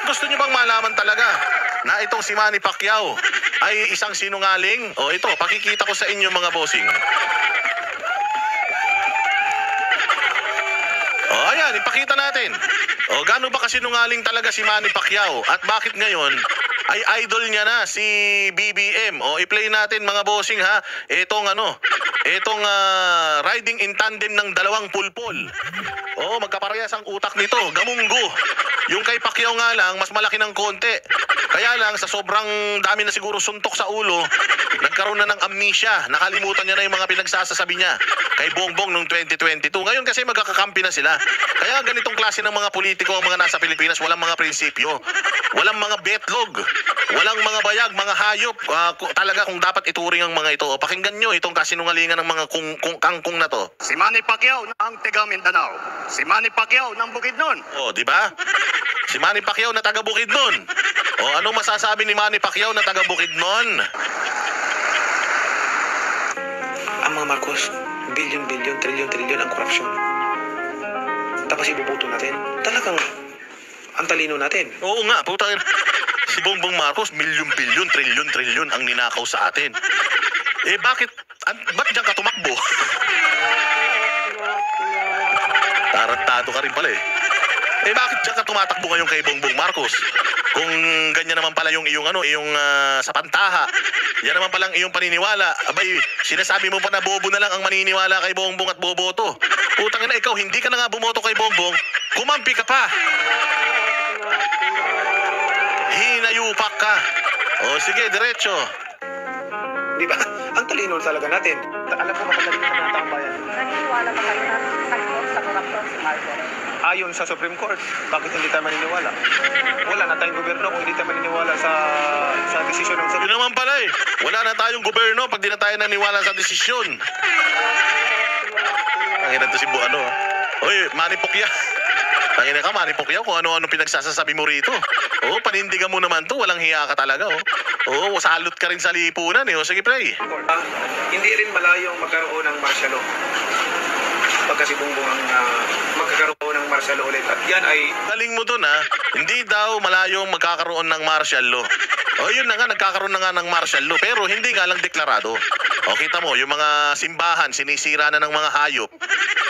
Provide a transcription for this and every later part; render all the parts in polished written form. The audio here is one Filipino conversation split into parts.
gusto nyo bang malaman talaga na itong si Manny Pacquiao ay isang sinungaling? O ito, pakikita ko sa inyo mga bossing. O ayan, ipakita natin. O gaano ba kasinungaling talaga si Manny Pacquiao at bakit ngayon ay idol niya na si BBM. O i-play natin mga bossing ha. Itong riding in tandem ng dalawang pulpol. O magkaparehas ang utak nito, gamunggo. Yung kay Pacquiao nga lang mas malaki ng konti. Kaya lang sa sobrang dami na siguro suntok sa ulo, nagkaroon na ng amnesia. Nakalimutan niya na yung mga pinagsasasabi niya kay Bongbong noong 2022. Ngayon kasi magkakakampi na sila. Kaya ganitong klase ng mga politiko ang mga nasa Pilipinas, walang mga prinsipyo, walang mga betlog, walang mga bayag, mga hayop. Talaga kung dapat ituring ang mga ito. O, pakinggan nyo itong kasinungalingan ng mga kangkong na to. Si Manny Pacquiao ng taga Mindanao. Si Manny Pacquiao ng Bukidnon. O, di ba? Si Manny Pacquiao na taga Bukidnon. O, anong masasabi ni Manny Pacquiao na taga Bukidnon? Ang mga Marcos, bilyon-bilyon, trilyon-trilyon ang korupsyon. Tapos ibubuto natin. Talagang ang talino natin. Oo nga, putang ina. Si Bongbong Marcos, milyon-bilyon, trilyon-trilyon ang ninakaw sa atin. Eh bakit diyan ka tumakbo? Tarantado ka rin pala eh. Eh bakit diyan ka tumatakbo ngayon kay Bongbong Marcos? Kung ganyan naman pala yung sa pantaha, yan naman palang iyong paniniwala. Abay, sinasabi mo pa na bobo na lang ang maniniwala kay Bongbong at boboto. Putang ina, ikaw hindi ka na nga bumoto kay Bongbong, kumampi ka pa. Hinayupak ka. O sige, diretso. Di ba? Ang talino talaga natin. Alam mo ba katalino ng mga taong bayan? Naniniwala ba kayo na sagot sa korupsyon si Marcos? Ayon sa Supreme Court, bakit hindi tayo maniniwala? Wala na tayong gobyerno kung hindi tayo maniniwala sa desisyon ng Yun Supreme Court. naman pala eh. Wala na tayong gobyerno pag di na tayo naniwala sa desisyon. Ang ina to si Buano. Oy, Manny Pacquiao. Tangina ka, Manny Pacquiao, kung ano-ano pinagsasasabi mo rito. Oo, panindigan mo naman to, walang hiya ka talaga, oh. Oo, salute ka rin sa lipunan, eh. O, sige, play. Hindi rin malayong magkaroon ng martial law. Pagka si Bongbong ang magkakaroon ng martial law ulit. At yan ay... Galing mo dun, ha? Hindi daw malayong magkakaroon ng martial law. O, yun na nga, nagkakaroon na nga ng martial law, pero hindi nga lang deklarado. O, kita mo, yung mga simbahan, sinisira na ng mga hayop.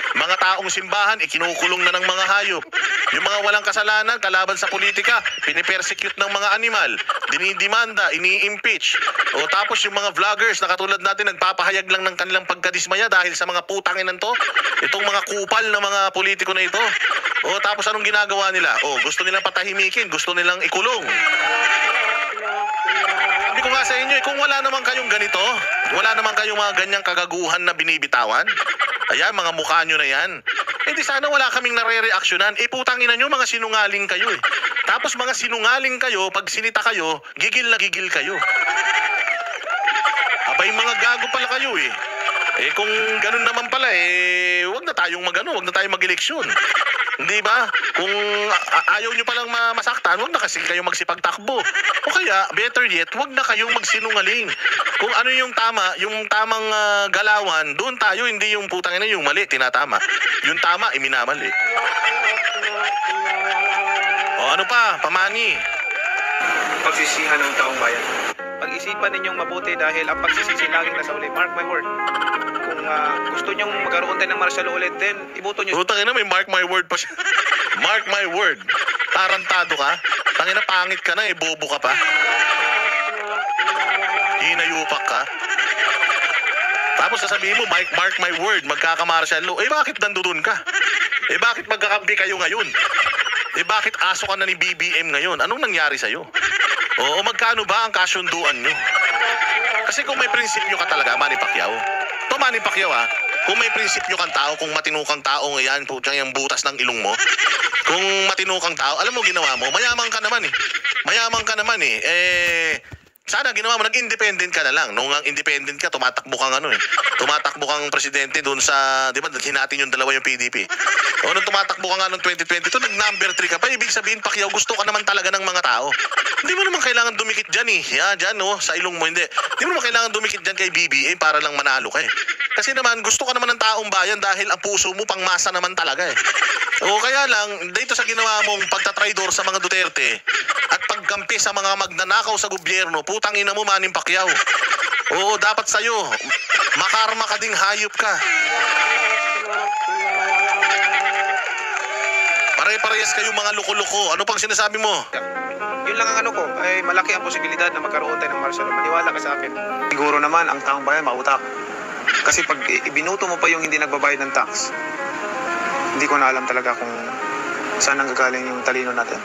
Mga taong simbahan, ikinukulong na ng mga hayop. Yung mga walang kasalanan, kalaban sa politika, pinipersecute ng mga animal, dinidimanda, ini-impeach. O tapos yung mga vloggers na katulad natin, nagpapahayag lang ng kanilang pagkadismaya dahil sa mga putangin to, itong mga kupal na mga politiko na ito. O tapos anong ginagawa nila? O gusto nilang patahimikin, gusto nilang ikulong. Sabi ko nga sa inyo, kung wala naman kayong ganito, wala naman kayong mga ganyang kagaguhan na binibitawan, ayan, mga mukha nyo na yan. Eh di sana wala kaming nare-reaksyonan. Eh putangin na nyo, mga sinungaling kayo eh. Tapos mga sinungaling kayo, pag sinita kayo, gigil na gigil kayo. Abay, mga gago pala kayo eh. Eh kung ganun naman pala eh, wag na tayong mag-eleksyon. Hindi ba? Kung ayaw nyo palang masaktan, wag na kasi kayong magsipagtakbo. O kaya, better yet, wag na kayong magsinungaling. Kung ano yung tama, yung tamang galawan, doon tayo, hindi yung putangin na yung mali, tinatama. Yung tama, iminamali. O ano pa, pamani? pagsisihan ng taong bayan. Pag-isipan ninyong mabuti dahil ang pagsisisi laging nasa uli. Mark my word. Kung gusto nyong magkaroon tayo ng martial law ulit, then iboto nyo. Putang ina, may mark my word pa siya. Mark my word. Tarantado ka. Tangina, pangit ka na eh, bobo ka pa. Hinayupak ka. Tapos sasabihin mo, mark my word, magkaka-martial law. Eh bakit nandun ka? Eh bakit magkakampi kayo ngayon? Eh bakit aso ka na ni BBM ngayon? Anong nangyari sa'yo? Oo, magkano ba ang kasunduan nyo? Kasi kung may prinsipyo ka talaga, Manny Pacquiao. To Manny Pacquiao kung may prinsipyo kang tao, kung matinukang tao ngayon, putang yung butas ng ilong mo. Kung matinukang tao, alam mo ginawa mo, mayaman ka naman eh. Mayaman ka naman eh. Sana ginawa mo, nag-independent ka na lang. Nung ang independent ka, tumatakbo kang tumatakbo kang presidente doon sa, di ba, hinatin yung dalawa yung PDP. O nung tumatakbo ka nga noong 2022, nag-number 3 ka pa. Ibig sabihin, Pacquiao, gusto ka naman talaga ng mga tao. Hindi mo naman kailangan dumikit dyan eh. Yan, dyan, no, sa ilong mo, hindi. Hindi mo naman kailangan dumikit dyan kay BBM para lang manalo ka eh. Kasi naman, gusto ka naman ng taong bayan dahil ang puso mo pangmasa naman talaga eh. O kaya lang, dito sa ginawa mong pagtatraidor sa mga Duterte at pagkampi sa mga magnanakaw sa gobyerno, putang ina mo, Manny Pacquiao. Oo, dapat sa'yo, makarma ka ding hayop ka. Pare-parehas kayo mga loko-loko. Ano pang sinasabi mo? Yun lang ang ano ko, ay malaki ang posibilidad na magkaroon tayo ng martial law. Maniwala ka sa akin. Siguro naman ang taong bayan mautak. Kasi pag ibinuto mo pa yung hindi nagbabayad ng tax, hindi ko na alam talaga kung saan nanggagaling yung talino natin.